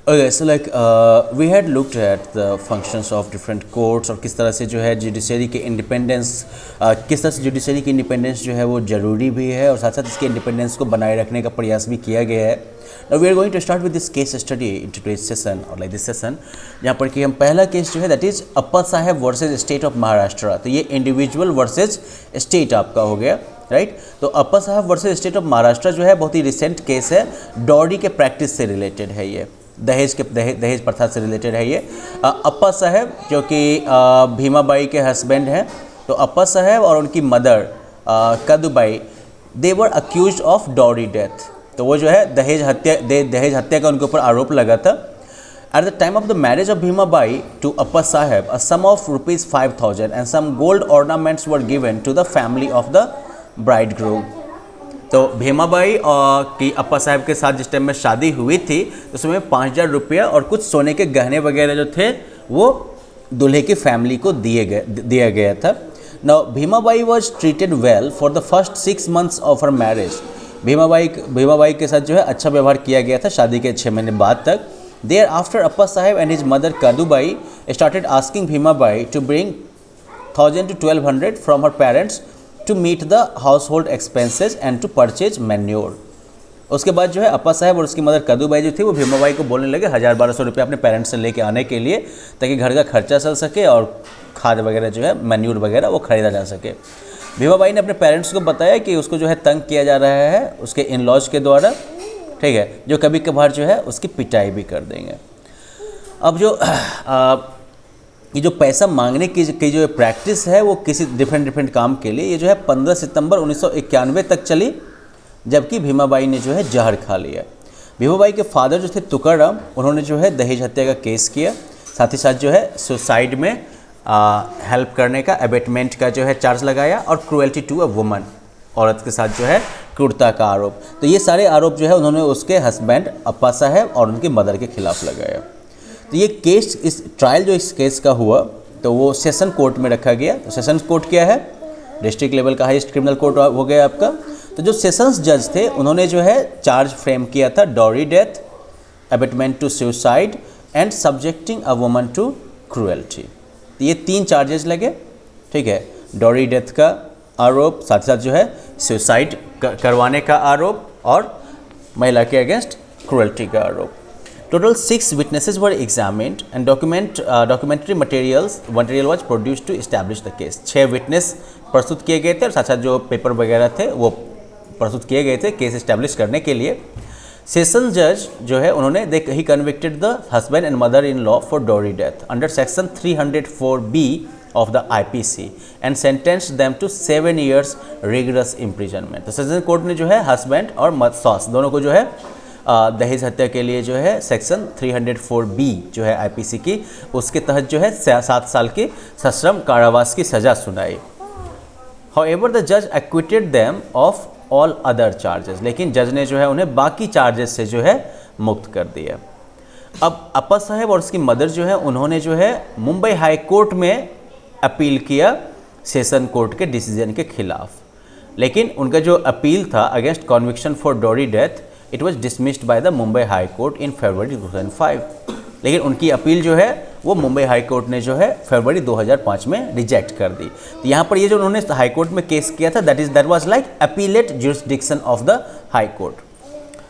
Okay, so like we had looked at the functions of different courts और किस तरह से जो है जुडिशरी के इंडिपेंडेंस किस तरह से जुडिशरी की इंडिपेंडेंस जो है वो ज़रूरी भी है और साथ साथ इसके इंडिपेंडेंस को बनाए रखने का प्रयास भी किया गया है. Now we are going to start with this case study in today's session or like this session जहाँ पर कि हम पहला केस जो है that is Appa Saheb versus State of Maharashtra. तो ये इंडिविजुअल वर्सेज स्टेट आपका हो गया, राइट. तो अप्पा साहब वर्सेज स्टेट ऑफ महाराष्ट्र जो है बहुत ही रिसेंट केस है, डॉरी के प्रैक्टिस से रिलेटेड है, ये दहेज प्रथा से रिलेटेड है. ये अप्पा साहब जो कि भीमाबाई के हस्बैंड हैं, तो अप्पा साहब और उनकी mother Kadubai they were accused of dowry death. तो वो जो है दहेज हत्या का उनके ऊपर आरोप लगा था. At the time of the marriage of Bhimabai to Appa Saheb, a sum of rupees 5,000 and some gold ornaments were given to the family of the bridegroom. तो भीमाबाई की अप्पा साहब के साथ जिस टाइम में शादी हुई थी तो उसमें 5,000 रुपया और कुछ सोने के गहने वगैरह जो थे वो दूल्हे की फैमिली को दिया गया था. Now Bhimabai was treated well for the first 6 months of her marriage. Bhimabai के साथ जो है अच्छा व्यवहार किया गया था शादी के 6 महीने बाद तक. There after Appa Saheb and his mother Kadubai started asking Bhimabai to bring 1,000 to 1,200 from her parents to meet the household expenses and to purchase manure. उसके बाद जो है अप्पा साहब और उसकी मदर कदुबाई जो थी वो भीमाबाई को बोलने लगे 1,000-1,200 रुपये अपने पेरेंट्स से लेके आने के लिए ताकि घर का खर्चा चल सके और खाद वगैरह जो है मैन्योर वगैरह वो ख़रीदा जा सके. भीमाबाई ने अपने पेरेंट्स को बताया कि उसको जो है तंग किया जा रहा है उसके इन लॉज के द्वारा, ठीक है, जो कभी कभार जो है उसकी पिटाई भी कर देंगे. अब जो ये जो पैसा मांगने की जो प्रैक्टिस है वो किसी डिफरेंट काम के लिए ये जो है 15 सितंबर 1991 तक चली, जबकि भीमाबाई ने जो है जहर खा लिया. भीमाबाई के फादर जो थे तुकाराम, उन्होंने जो है दहेज हत्या का केस किया, साथ ही साथ जो है सुसाइड में हेल्प करने का अबेटमेंट का जो है चार्ज लगाया और क्रुएल्टी टू अ वुमन, औरत के साथ जो है क्रूरता का आरोप. तो ये सारे आरोप जो है उन्होंने उसके हस्बैंड अप्पा साहब और उनकी मदर के खिलाफ लगाया. तो ये केस, इस ट्रायल जो इस केस का हुआ तो वो सेशन कोर्ट में रखा गया. तो सेशंस कोर्ट क्या है? डिस्ट्रिक्ट लेवल का हाईएस्ट क्रिमिनल कोर्ट हो गया आपका. तो जो सेशंस जज थे उन्होंने जो है चार्ज फ्रेम किया था dowry death, abetment to suicide and subjecting a woman to cruelty. तो ये 3 चार्जेस लगे, ठीक है, डॉरी डेथ का आरोप, साथ साथ जो है सुसाइड करवाने का आरोप और महिला के अगेंस्ट क्रूएल्टी का आरोप. Total 6 witnesses were examined and documentary material was produced to establish the case. 6 witness प्रस्तुत किए गए थे और साथ साथ जो पेपर वगैरह थे वो प्रस्तुत किए गए थे केस इस्टेब्लिश करने के लिए. सेशन जज जो है उन्होंने ही convicted the husband and mother in law for dowry death under section 304B of the IPC and sentenced them to 7 years rigorous imprisonment. तो सेशन कोर्ट ने जो है हस्बैंड और सॉस दोनों को जो है दहेज हत्या के लिए जो है सेक्शन 304B जो है आईपीसी की, उसके तहत जो है 7 साल की सश्रम कारावास की सज़ा सुनाई. However, the judge acquitted them of all other charges. लेकिन जज ने जो है उन्हें बाकी चार्जेस से जो है मुक्त कर दिया. अब अप्पा साहब और उसकी मदर जो है उन्होंने जो है मुंबई हाई कोर्ट में अपील किया सेशन कोर्ट के डिसीजन के खिलाफ, लेकिन उनका जो अपील था against conviction for dowry death it was dismissed by the Mumbai high court in February 2005. लेकिन उनकी अपील जो है वो मुंबई हाई कोर्ट ने जो है फरवरी 2005 में रिजेक्ट कर दी. तो यहाँ पर ये जो उन्होंने हाई कोर्ट में केस किया था that was like appellate jurisdiction of the high court.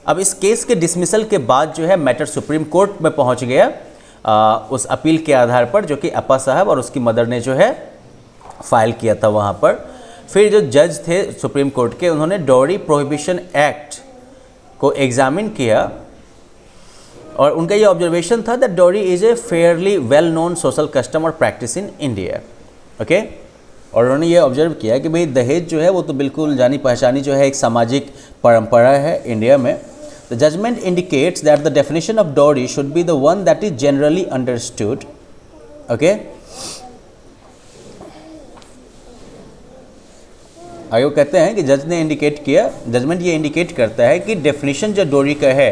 अब इस केस के डिसमिसल के बाद जो है मैटर सुप्रीम कोर्ट में पहुँच गया उस अपील के आधार पर जो कि अप्पा साहब और उसकी मदर ने जो है फाइल किया था वहाँ पर. फिर जो जज थे सुप्रीम कोर्ट के उन्होंने डॉरी प्रोहिबिशन एक्ट को एग्जामिन किया और उनका ये ऑब्जर्वेशन था that dowry is a fairly well known social custom और प्रैक्टिस इन इंडिया. ओके, और उन्होंने ये ऑब्जर्व किया कि भाई दहेज जो है वो तो बिल्कुल जानी पहचानी जो है एक सामाजिक परंपरा है इंडिया में. The judgment indicates that the definition of dowry should be the one that is generally understood. Okay, आगे वो कहते हैं कि जज ने इंडिकेट किया, जजमेंट ये इंडिकेट करता है कि डेफिनेशन जो डॉरी का है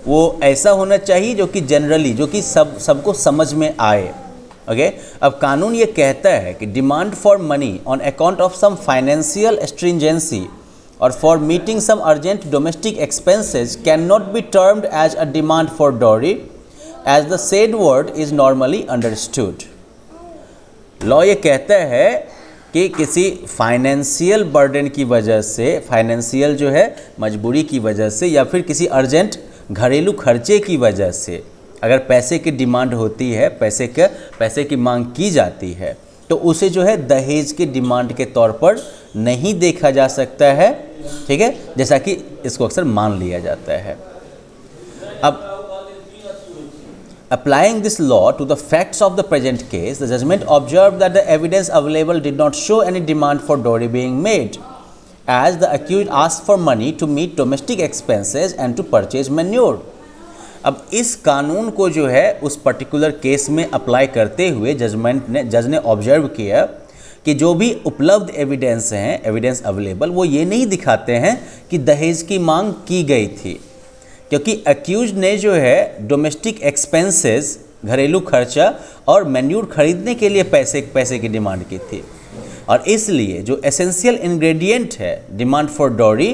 वो ऐसा होना चाहिए जो कि जनरली जो कि सबको समझ में आए. ओके, अब कानून ये कहता है कि demand for money on account of some financial stringency or for meeting some urgent domestic expenses cannot be termed as a demand for dowry as the said word is normally understood. Law ये कहता है कि किसी financial burden की वजह से, financial जो है मजबूरी की वजह से, या फिर किसी अर्जेंट घरेलू खर्चे की वजह से अगर पैसे की डिमांड होती है, पैसे की मांग की जाती है, तो उसे जो है दहेज के डिमांड के तौर पर नहीं देखा जा सकता है, ठीक है, जैसा कि इसको अक्सर मान लिया जाता है। अब applying this law to the facts of the present case, the judgment observed that the evidence available did not show any demand for dowry being made, as the accused asked for money to meet domestic expenses and to purchase manure. अब इस कानून को जो है उस particular case में apply करते हुए जज ने ऑब्जर्व किया कि जो भी उपलब्ध एविडेंस हैं, एविडेंस अवेलेबल, वो ये नहीं दिखाते हैं कि दहेज की मांग की गई थी, क्योंकि अक्यूज ने जो है डोमेस्टिक एक्सपेंसेस, घरेलू खर्चा और मैन्यूर खरीदने के लिए पैसे की डिमांड की थी, और इसलिए जो एसेंशियल इंग्रेडिएंट है डिमांड फॉर डॉरी,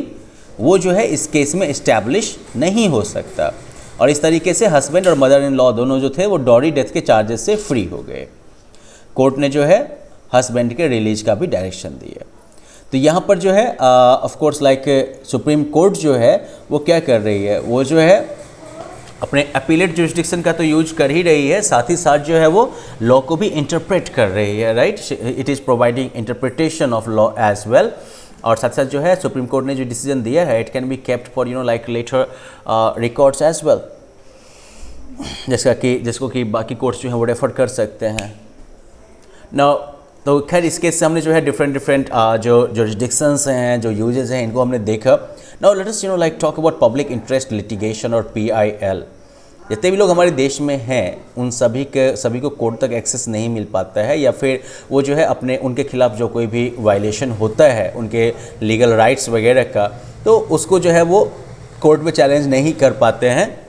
वो जो है इस केस में इस्टेब्लिश नहीं हो सकता, और इस तरीके से हस्बैंड और मदर इन लॉ दोनों जो थे वो डॉरी डेथ के चार्जेस से फ्री हो गए। कोर्ट ने जो है हस्बैंड के रिलीज का भी डायरेक्शन दिया। तो यहाँ पर जो है of course like supreme court जो है वो क्या कर रही है, वो जो है अपने अपीलेट जुरिस्डिक्शन का तो यूज कर ही रही है, साथ ही साथ जो है वो लॉ को भी इंटरप्रेट कर रही है, right. It is providing interpretation of law as well, और साथ साथ जो है सुप्रीम कोर्ट ने जो डिसीजन दिया है, it can be kept for like later records as well, जिसको कि बाकी कोर्ट्स जो है वो रेफर कर सकते हैं। नाउ तो खैर इस केस से हमने जो है डिफरेंट जो जुरिस्डिक्शंस हैं, जो यूजेस हैं, इनको हमने देखा। Now let us like talk about public interest litigation और PIL। जितने भी लोग हमारे देश में हैं उन सभी को कोर्ट तक एक्सेस नहीं मिल पाता है, या फिर वो जो है उनके खिलाफ जो कोई भी वायलेशन होता है उनके लीगल राइट्स वगैरह का, तो उसको जो है वो कोर्ट में चैलेंज नहीं कर पाते हैं।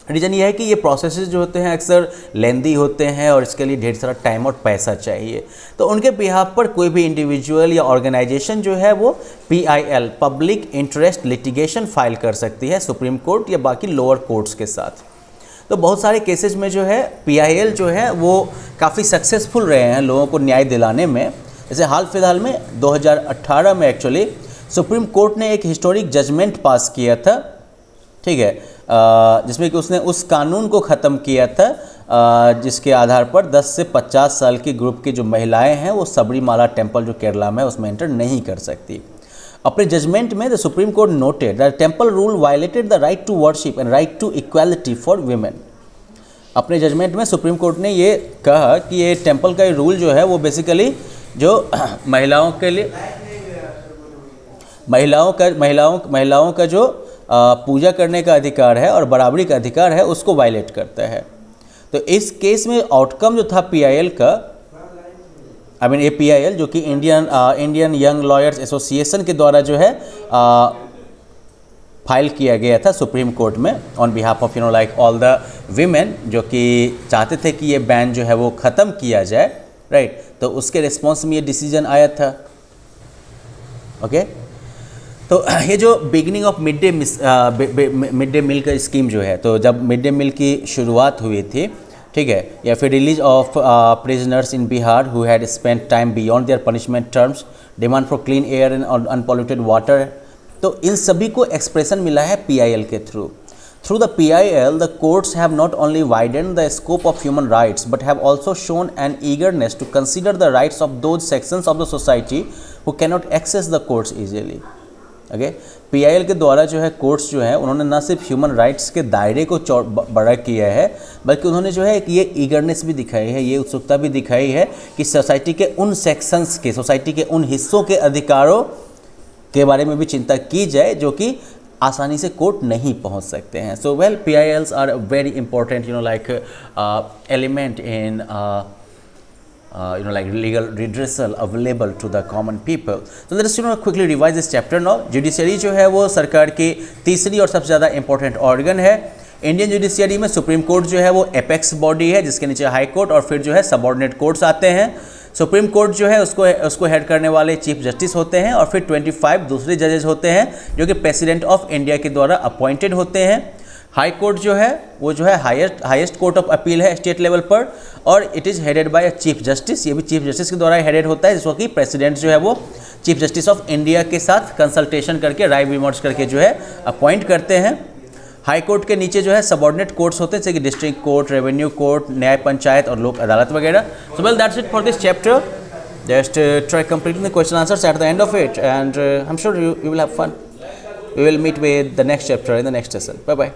रीज़न ये है कि ये प्रोसेसेस जो होते हैं अक्सर लेंदी होते हैं और इसके लिए ढेर सारा टाइम और पैसा चाहिए। तो उनके बिहाफ पर कोई भी इंडिविजुअल या ऑर्गेनाइजेशन जो है वो PIL public interest litigation file कर सकती है सुप्रीम कोर्ट या बाकी लोअर कोर्ट्स के साथ। तो बहुत सारे केसेस में जो है PIL जो है वो काफ़ी सक्सेसफुल रहे हैं लोगों को न्याय दिलाने में। जैसे हाल फिलहाल में 2018 में एक्चुअली सुप्रीम कोर्ट ने एक हिस्टोरिक जजमेंट पास किया था, ठीक है, जिसमें कि उसने उस कानून को ख़त्म किया था जिसके आधार पर 10 से 50 साल की ग्रुप की जो महिलाएं हैं वो सबरीमाला टेम्पल जो केरला में उसमें एंटर नहीं कर सकती। अपने जजमेंट में the Supreme Court noted that temple rule violated the right to worship and right to equality for women. अपने जजमेंट में सुप्रीम कोर्ट ने ये कहा कि ये टेम्पल का रूल जो है वो बेसिकली जो महिलाओं के लिए महिलाओं का जो पूजा करने का अधिकार है और बराबरी का अधिकार है उसको वायलेट करता है। तो इस केस में आउटकम जो था PIL का, ये PIL जो कि इंडियन यंग लॉयर्स एसोसिएशन के द्वारा जो है फाइल किया गया था सुप्रीम कोर्ट में on behalf of like all the women, जो कि चाहते थे कि ये बैन जो है वो ख़त्म किया जाए, राइट। तो उसके रिस्पॉन्स में ये डिसीजन आया था, ओके। तो ये जो beginning of mid day meal का स्कीम जो है, तो जब मिड डे मील की शुरुआत हुई थी, ठीक है, या फिर release of prisoners in Bihar who had spent time beyond their punishment terms, demand for clean air and unpolluted water, तो इन सभी को एक्सप्रेशन मिला है PIL के through. Through the PIL, the courts have not only widened the scope of human rights but have also shown an eagerness to consider the rights of those sections of the society who cannot access the courts easily. Okay, PIL के द्वारा जो है courts जो है उन्होंने न सिर्फ human rights के दायरे को बड़ा किया है, बल्कि उन्होंने जो है ये ईगरनेस भी दिखाई है, ये उत्सुकता भी दिखाई है कि सोसाइटी के उन सेक्शंस के, सोसाइटी के उन हिस्सों के अधिकारों के बारे में भी चिंता की जाए जो कि आसानी से कोर्ट नहीं पहुंच सकते हैं। So well, PILs are very important like element in like legal redressal available to the common people. So let us quickly revise this chapter now. Judiciary जो है वो सरकार की तीसरी और सबसे ज़्यादा इंपॉर्टेंट ऑर्गन है। इंडियन जुडिशरी में सुप्रीम कोर्ट जो है वो एपेक्स बॉडी है, जिसके नीचे हाई कोर्ट और फिर जो है सबऑर्डिनेट कोर्ट्स आते हैं। सुप्रीम कोर्ट जो है उसको हेड करने वाले चीफ जस्टिस होते हैं, और फिर 25 दूसरे जजेस होते हैं जो कि प्रेसिडेंट ऑफ इंडिया के द्वारा अपॉइंटेड होते हैं। हाई कोर्ट जो है वो जो है हाईएस्ट कोर्ट ऑफ अपील है स्टेट लेवल पर, और it is headed by a chief justice. ये भी चीफ जस्टिस के द्वारा हेडेड होता है, जिसको कि प्रेसिडेंट जो है वो चीफ जस्टिस ऑफ इंडिया के साथ कंसल्टेशन करके, राय विमर्श करके जो है अपॉइंट करते हैं। हाई कोर्ट के नीचे जो है सबऑर्डिनेट कोर्ट्स होते हैं, जैसे कि डिस्ट्रिक्ट कोर्ट, रेवेन्यू कोर्ट, न्याय पंचायत और लोक अदालत वगैरह। So well that's it for this chapter. Just try completing the question answers at the end of it, and I'm sure you will have fun. We will meet with the next chapter in the next lesson. Bye bye.